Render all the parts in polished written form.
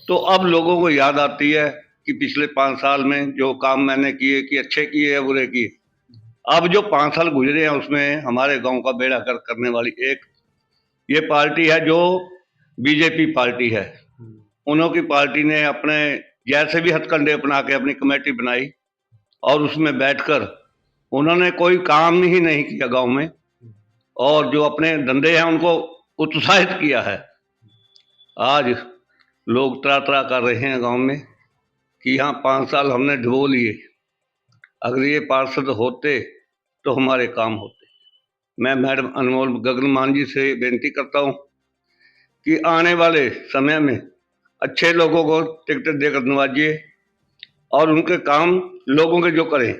तो अब लोगों को याद आती है कि पिछले 5 साल में जो काम मैंने किए कि अच्छे किए या बुरे किए। अब जो 5 साल गुजरे हैं उसमें हमारे गांव का बेड़ा गर्क करने वाली एक ये पार्टी है जो बीजेपी पार्टी है। उन्हों की पार्टी ने अपने जैसे भी हथकंडे अपना के अपनी कमेटी बनाई और उसमें बैठकर उन्होंने कोई काम ही नहीं किया गांव में, और जो अपने धंधे हैं उनको उत्साहित किया है। आज लोग त्राह त्राह कर रहे हैं गांव में कि यहाँ 5 साल हमने ढो लिए, अगर ये पार्षद होते तो हमारे काम होते। मैं मैडम अनमोल गगन मान जी से बेनती करता हूँ कि आने वाले समय में अच्छे लोगों को टिकट देकर नवाजिए और उनके काम लोगों के जो करें।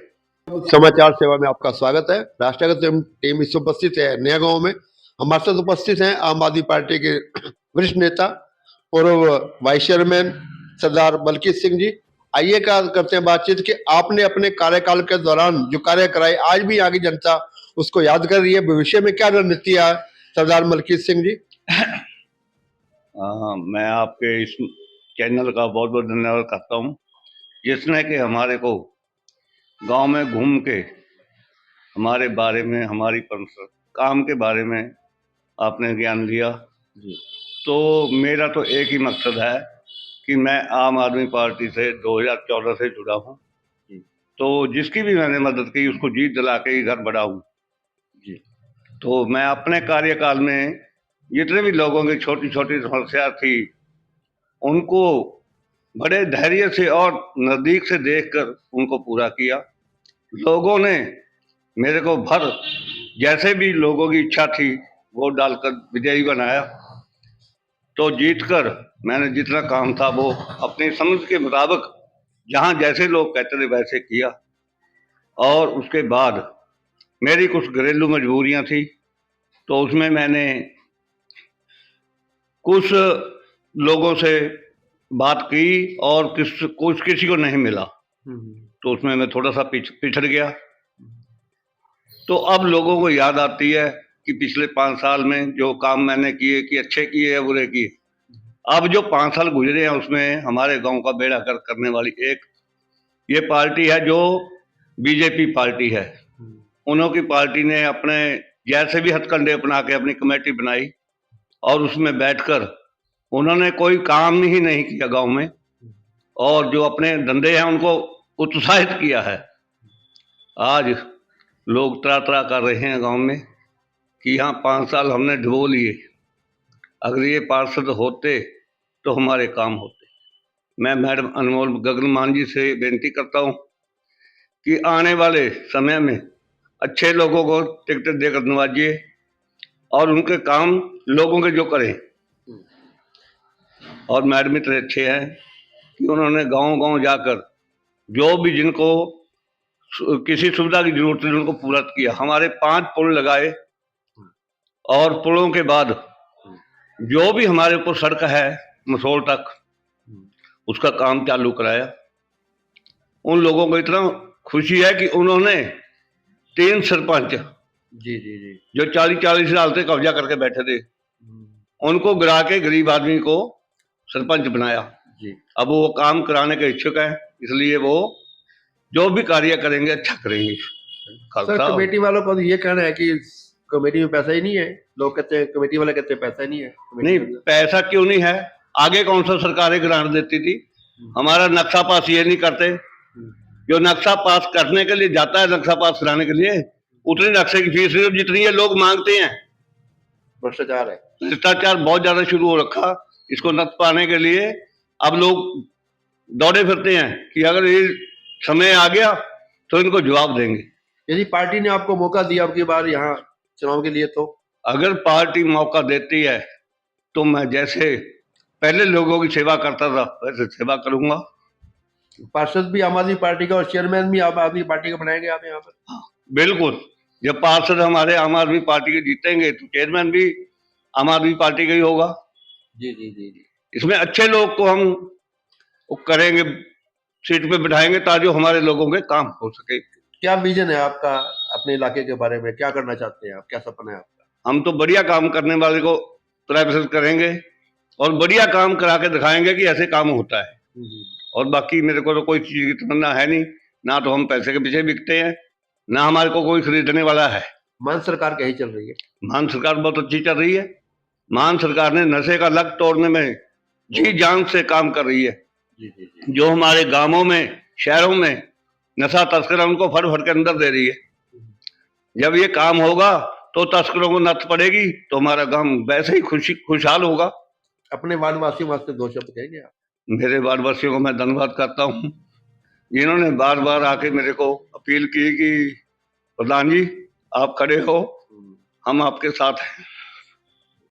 समाचार सेवा में आपका स्वागत है। राष्ट्रगत टीम इस उपस्थित है नया गांव में। हमारे साथ उपस्थित हैं आम आदमी पार्टी के वरिष्ठ नेता पूर्व वाइस चेयरमैन सरदार बलकीत सिंह जी। आइए क्या करते हैं बातचीत कि आपने अपने कार्यकाल के दौरान जो कार्य कराए आज भी आगे जनता उसको याद कर रही है, भविष्य में क्या रणनीति है सरदार बलकीत सिंह जी? मैं आपके इस चैनल का बहुत बहुत धन्यवाद करता हूँ जिसने कि हमारे को गांव में घूम के हमारे बारे में हमारी काम के बारे में आपने ज्ञान दिया। तो मेरा तो एक ही मकसद है कि मैं आम आदमी पार्टी से 2014 से जुड़ा हूँ, तो जिसकी भी मैंने मदद की उसको जीत दिला के ही घर बढ़ा हूँ जी। तो मैं अपने कार्यकाल में जितने भी लोगों की छोटी छोटी समस्या थी उनको बड़े धैर्य से और नजदीक से देखकर उनको पूरा किया। लोगों ने मेरे को भर जैसे भी लोगों की इच्छा थी वोट डालकर विजयी बनाया। तो जीतकर मैंने जितना काम था वो अपनी समझ के मुताबिक जहाँ जैसे लोग कहते थे वैसे किया। और उसके बाद मेरी कुछ घरेलू मजबूरियां थी तो उसमें मैंने कुछ लोगों से बात की और कुछ किसी को नहीं मिला, तो उसमें मैं थोड़ा सा पिछड़ गया। तो अब लोगों को याद आती है कि पिछले 5 साल में जो काम मैंने किए कि अच्छे किए या बुरे किए। अब जो 5 साल गुजरे हैं उसमें हमारे गांव का बेड़ा गर्क करने वाली एक ये पार्टी है जो बीजेपी पार्टी है। उन्हों की पार्टी ने अपने जैसे भी हथकंडे अपना के अपनी कमेटी बनाई और उसमें बैठकर उन्होंने कोई काम ही नहीं किया गांव में, और जो अपने धंधे हैं उनको उत्साहित किया है। आज लोग त्राह त्राह कर रहे हैं गांव में कि यहाँ 5 साल हमने ढो लिए, अगर ये पार्षद होते तो हमारे काम होते। मैं मैडम अनमोल गगन मान जी से बेनती करता हूँ कि आने वाले समय में अच्छे लोगों को टिकट देकर नवाजिए और उनके काम लोगों के जो करें। और मैडम इतने अच्छे हैं कि उन्होंने गांव गांव जाकर जो भी जिनको किसी सुविधा की जरूरत है उनको पूरा किया। हमारे 5 पुल लगाए और पुलों के बाद जो भी हमारे ऊपर सड़क है मसोल तक उसका काम चालू कराया। उन लोगों को इतना खुशी है कि उन्होंने 3 सरपंच जी जी जी जो 40-40 साल से कब्जा करके बैठे थे उनको गिरा के गरीब आदमी को सरपंच बनाया जी। अब वो काम कराने के इच्छुक है, इसलिए वो जो भी कार्य करेंगे अच्छा करेंगे। सर कमेटी वालों का ये कहना है कि कमेटी में पैसा ही नहीं है। लोग कहते हैं कमेटी वाले कहते हैं पैसा ही नहीं है। नहीं, पैसा क्यों नहीं है? आगे कौन सा सरकारें ग्रांट देती थी? हमारा नक्शा पास ये नहीं करते। जो नक्शा पास करने के लिए जाता है नक्शा पास कराने के लिए उतने नक्शे की फीस जितनी ये लोग मांगते हैं। भ्रष्टाचार है, भ्रष्टाचार बहुत ज्यादा शुरू हो रखा। इसको नक पाने के लिए अब लोग दौड़े फिरते हैं कि अगर ये समय आ गया तो इनको जवाब देंगे। यदि पार्टी ने आपको मौका दिया अब की बार यहाँ चुनाव के लिए, तो अगर पार्टी मौका देती है तो मैं जैसे पहले लोगों की सेवा करता था वैसे सेवा करूंगा। पार्षद भी आम आदमी पार्टी का और चेयरमैन भी आम आदमी पार्टी का बनाएंगे आप यहाँ पर? हाँ, बिल्कुल। जब पार्षद हमारे आम आदमी पार्टी के जीतेंगे तो चेयरमैन भी आम आदमी पार्टी का ही होगा। जी जी जी जी इसमें अच्छे लोग को हम करेंगे, सीट पे बिठाएंगे ताकि हमारे लोगों के काम हो सके। क्या विजन है आपका अपने इलाके के बारे में? क्या करना चाहते हैं आप? क्या सपना है आपका? हम तो बढ़िया काम करने वाले को प्रेफरेंस करेंगे और बढ़िया काम करा के दिखाएंगे कि ऐसे काम होता है। और बाकी मेरे को तो कोई चीज की तमन्ना है नहीं, ना तो हम पैसे के पीछे बिकते हैं, ना हमारे को कोई खरीदने वाला है। मान सरकार कैसी चल रही है? मान सरकार बहुत अच्छी चल रही है। मान सरकार ने नशे का लत तोड़ने में जी जान से काम कर रही है। जी जी जी। जो हमारे गांवों में, शहरों में नशा तस्कर है, उनको फट फट के अंदर दे रही है। जब ये काम होगा तो तस्करों को नत पड़ेगी, तो हमारा गांव वैसे ही खुशहाल होगा। अपने वार्डवासियों वास्ते 2 शब्द कहेंगे आप? मेरे वार्डवासियों को मैं धन्यवाद करता हूँ, जिन्होंने बार बार आके मेरे को अपील की कि प्रधान जी आप खड़े हो, हम आपके साथ हैं।